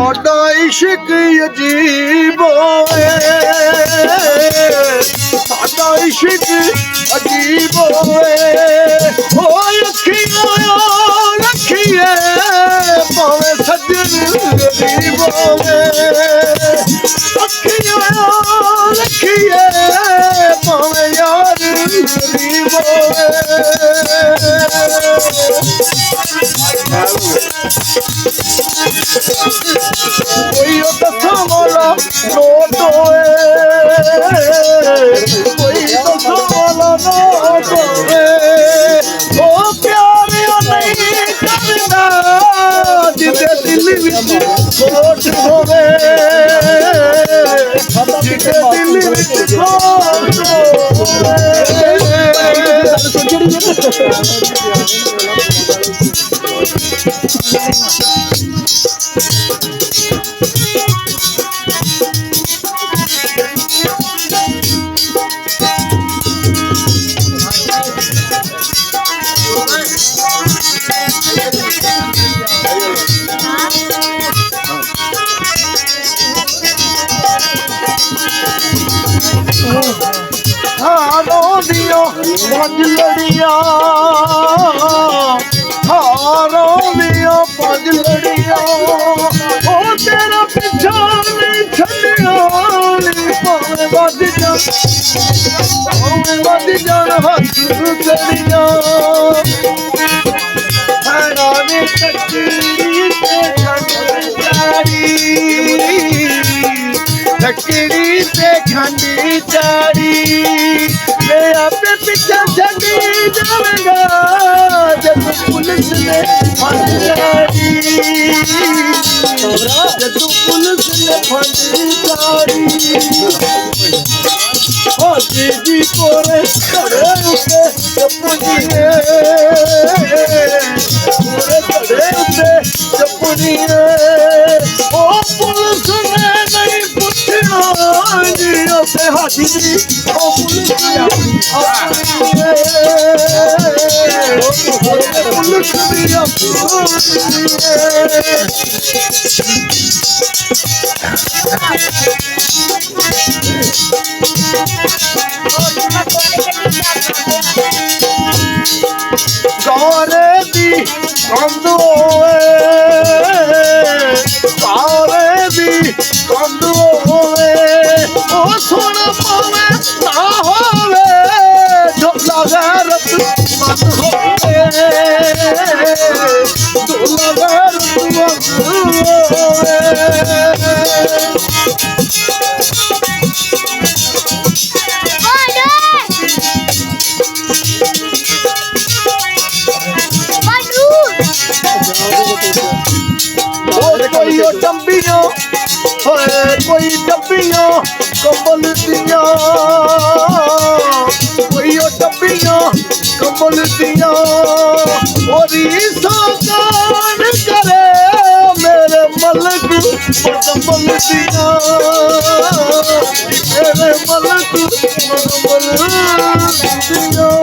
साडा इश्क अजीब है, साडा इश्क अजीब है। हो अखियां रखिए भावे सजन गरीब है, अखियां रखिए भावे यार गरीब है। कोई दसा वाला नोट होए, कोई दसा वाला नोट होए, ओ प्यार नहीं करना जिदे दिल विच खोट होवे, जिदे दिल विच खोट होवे। हारों दियो पंज लड़ियां, हारों दियो पंज लड़ियां, ओ तेरा पिछा नहीं छड़िया भावें वध जान हथ गड़ियां। हैरानी तकड़ी ते खंड चाड़ी, तकड़ी ते खंड चाड़ी, मैं आपे पीछा छड़ी जाऊंगा जब पुलिस ने फंस जाड़ी, जब पुलिस ने फंस जाड़ी। ओ दीदी कोरे खड़े उसे चपुनिए, कोरे खड़े उसे चपुनिए, ओ पुलिस ने नहीं पूछना जियो से हाजिरी, ओ पुलिस पुलिस भी गौरे दी कंद होए, गौरे दी कंद होए, ओ सोना पावे ना होवे, ढोला गैरत मत होवे, ढोला गैरत मत होवे। कोई डब्बियां होए, कोई डब्बियां कंबल दियां, कोई डब्बियां कंबल दियां, और साकान करे मेरे मलक कंबल दियां, मेरे मलक कंबल दियां।